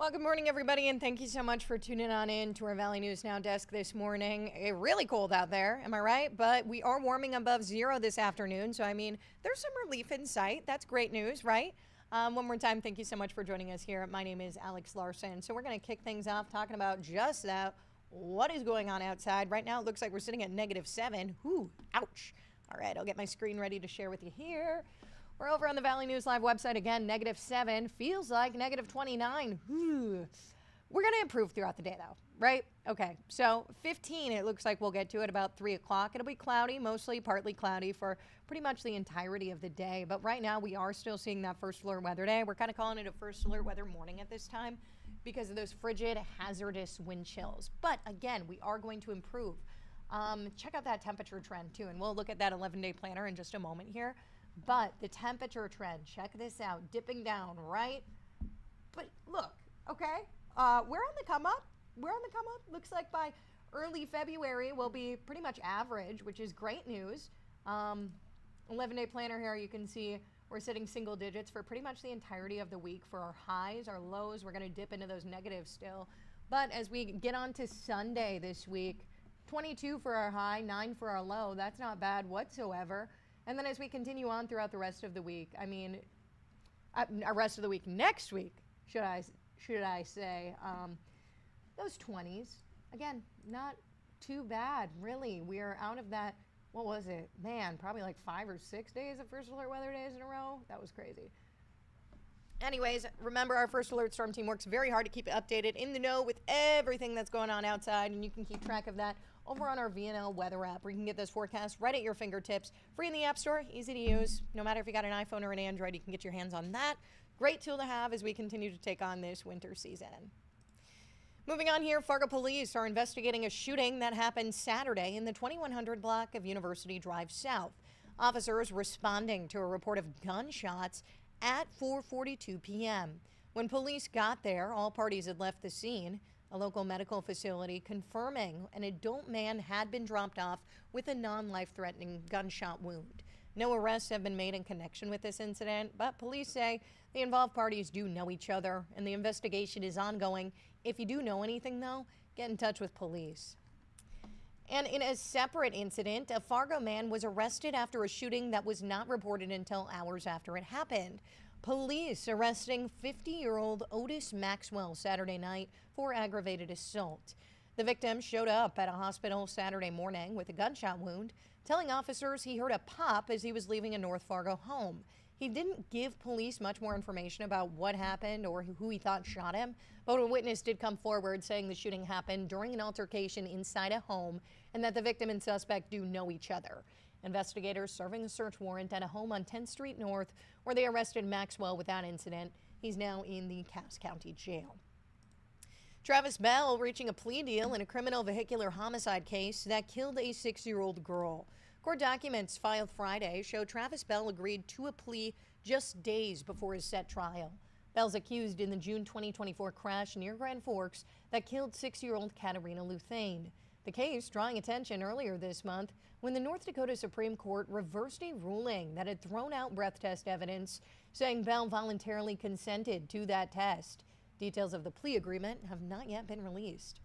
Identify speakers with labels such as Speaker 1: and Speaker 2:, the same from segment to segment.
Speaker 1: Well, good morning, everybody, and thank you so much for tuning on in to our Valley News Now desk this morning. Really cold out there, am I right? But we are warming above zero this afternoon, so I mean, there's some relief in sight. That's great news, right? One more time, thank you so much for joining us here. My name is Alex Larson. So we're going to kick things off talking about just that. What is going on outside? Right now, it looks like we're sitting at -7. Whew, ouch. All right, I'll get my screen ready to share with you here. We're over on the Valley News Live website again, -7. Feels like -29. Whew. We're going to improve throughout the day, though, right? Okay, so 15, it looks like we'll get to at about 3 o'clock. It'll be cloudy, mostly partly cloudy for pretty much the entirety of the day. But right now, we are still seeing that first alert weather day. We're kind of calling it a first alert weather morning at this time because of those frigid, hazardous wind chills. But again, we are going to improve. Check out that temperature trend, too, and we'll look at that 11-day planner in just a moment here. But the temperature trend, check this out, dipping down, right? But look, okay, we're on the come up. We're on the come up. Looks like by early February, we'll be pretty much average, which is great news. 11-day planner here, you can see we're sitting single digits for pretty much the entirety of the week for our highs, our lows. We're going to dip into those negatives still. But as we get on to Sunday this week, 22 for our high, 9 for our low. That's not bad whatsoever. And then as we continue on throughout the rest of the week, I mean, rest of the week, next week, should I say, those 20s, again, not too bad, really. We are out of that, what was it? Man, probably like 5 or 6 days of first alert weather days in a row. That was crazy. Anyways, remember our first alert storm team works very hard to keep you updated in the know with everything that's going on outside, and you can keep track of that over on our VNN weather app, where you can get those forecasts right at your fingertips, free in the App Store, easy to use. No matter if you got an iPhone or an Android, you can get your hands on that. Great tool to have as we continue to take on this winter season. Moving on here, Fargo police are investigating a shooting that happened Saturday in the 2100 block of University Drive South. Officers responding to a report of gunshots at 4:42 p.m. When police got there, all parties had left the scene. A local medical facility confirming an adult man had been dropped off with a non-life-threatening gunshot wound. No arrests have been made in connection with this incident, but police say the involved parties do know each other and the investigation is ongoing. If you do know anything, though, get in touch with police. And in a separate incident, a Fargo man was arrested after a shooting that was not reported until hours after it happened. Police arresting 50-year-old Otis Maxwell Saturday night for aggravated assault. The victim showed up at a hospital Saturday morning with a gunshot wound, telling officers he heard a pop as he was leaving a North Fargo home. He didn't give police much more information about what happened or who he thought shot him, but a witness did come forward saying the shooting happened during an altercation inside a home and that the victim and suspect do know each other. Investigators serving a search warrant at a home on 10th Street North where they arrested Maxwell without incident. He's now in the Cass County Jail. Travis Bell reaching a plea deal in a criminal vehicular homicide case that killed a 6-year-old girl. Court documents filed Friday show Travis Bell agreed to a plea just days before his set trial. Bell's accused in the June 2024 crash near Grand Forks that killed 6-year-old Katarina Luthane. The case drawing attention earlier this month when the North Dakota Supreme Court reversed a ruling that had thrown out breath test evidence, saying Bell voluntarily consented to that test. Details of the plea agreement have not yet been released.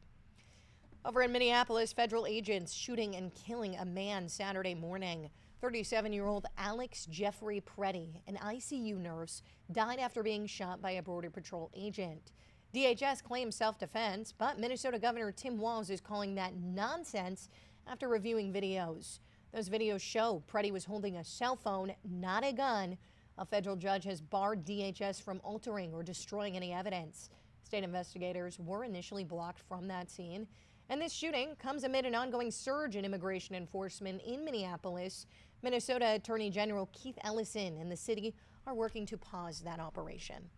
Speaker 1: Over in Minneapolis, federal agents shooting and killing a man Saturday morning. 37-year-old Alex Jeffrey Preddy, an ICU nurse, died after being shot by a Border Patrol agent. DHS claims self-defense, but Minnesota Governor Tim Walz is calling that nonsense after reviewing videos. Those videos show Preddy was holding a cell phone, not a gun. A federal judge has barred DHS from altering or destroying any evidence. State investigators were initially blocked from that scene. And this shooting comes amid an ongoing surge in immigration enforcement in Minneapolis. Minnesota Attorney General Keith Ellison and the city are working to pause that operation.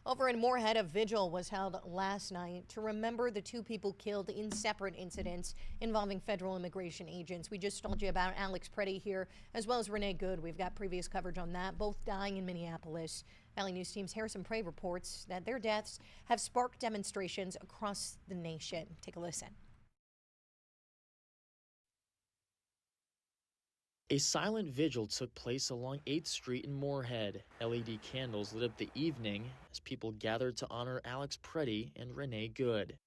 Speaker 1: Over in Moorhead, a vigil was held last night to remember the 2 people killed in separate incidents involving federal immigration agents. We just told you about Alex Preddy here, as well as Renee Good. We've got previous coverage on that, both dying in Minneapolis. Valley News Team's Harrison Prey reports that their deaths have sparked demonstrations across the nation. Take a listen.
Speaker 2: A silent vigil took place along 8th Street in Moorhead. LED candles lit up the evening as people gathered to honor Alex Preddy and Renee Good.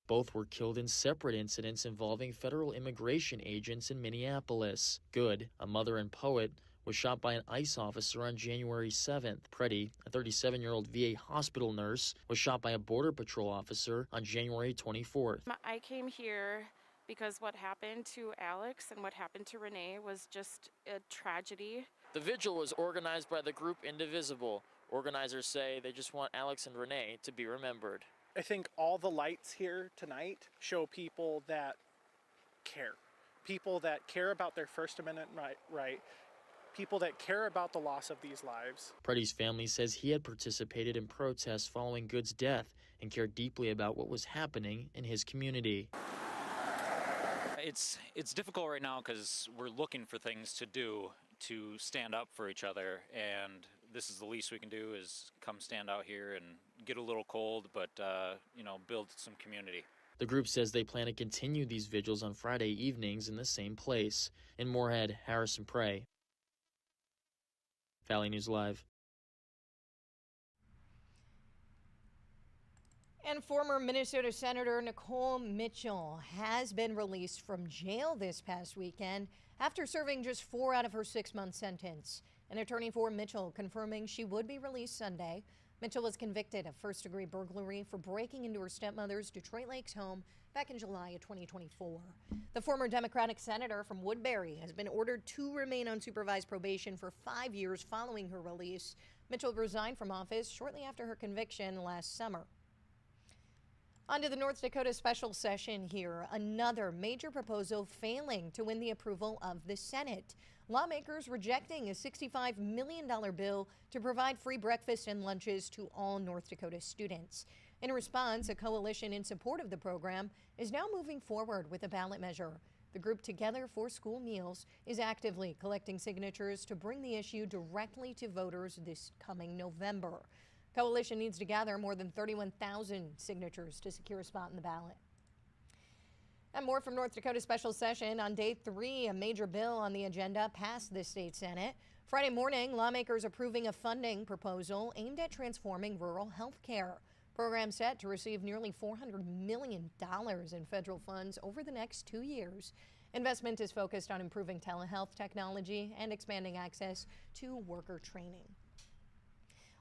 Speaker 2: Both were killed in separate incidents involving federal immigration agents in Minneapolis. Good, a mother and poet, was shot by an ICE officer on January 7th. Preddy, a 37-year-old VA hospital nurse, was shot by a Border Patrol officer on January 24th.
Speaker 3: I came here because what happened to Alex and what happened to Renee was just a tragedy.
Speaker 2: The vigil was organized by the group Indivisible. Organizers say they just want Alex and Renee to be remembered.
Speaker 4: I think all the lights here tonight show people that care about their First Amendment right, people that care about the loss of these lives.
Speaker 2: Preddy's family says he had participated in protests following Good's death and cared deeply about what was happening in his community.
Speaker 5: It's difficult right now because we're looking for things to do to stand up for each other, and this is the least we can do is come stand out here and get a little cold, but build some community.
Speaker 2: The group says they plan to continue these vigils on Friday evenings in the same place. In Moorhead, Harrison Prey, Valley News Live.
Speaker 1: And former Minnesota Senator Nicole Mitchell has been released from jail this past weekend after serving just 4 out of her 6-month sentence. An attorney for Mitchell confirming she would be released Sunday. Mitchell was convicted of first-degree burglary for breaking into her stepmother's Detroit Lakes home back in July of 2024. The former Democratic senator from Woodbury has been ordered to remain on supervised probation for 5 years following her release. Mitchell resigned from office shortly after her conviction last summer. On to the North Dakota special session here. Another major proposal failing to win the approval of the Senate. Lawmakers rejecting a $65 million bill to provide free breakfast and lunches to all North Dakota students. In response, a coalition in support of the program is now moving forward with a ballot measure. The group Together for School Meals is actively collecting signatures to bring the issue directly to voters this coming November. Coalition needs to gather more than 31,000 signatures to secure a spot in the ballot. And more from North Dakota special session. On day 3, a major bill on the agenda passed the state Senate. Friday morning, lawmakers approving a funding proposal aimed at transforming rural health care. Program set to receive nearly $400 million in federal funds over the next 2 years. Investment is focused on improving telehealth technology and expanding access to worker training.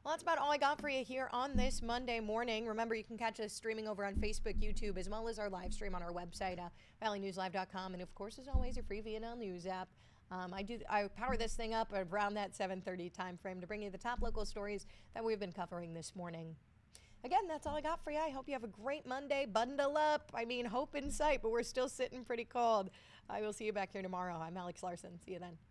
Speaker 1: Well, that's about all I got for you here on this Monday morning. Remember, you can catch us streaming over on Facebook, YouTube, as well as our live stream on our website, valleynewslive.com. And, of course, as always, your free VNN News app. I power this thing up around that 7:30 time frame to bring you the top local stories that we've been covering this morning. Again, that's all I got for you. I hope you have a great Monday. Bundle up. I mean, hope in sight, but we're still sitting pretty cold. I will see you back here tomorrow. I'm Alex Larson. See you then.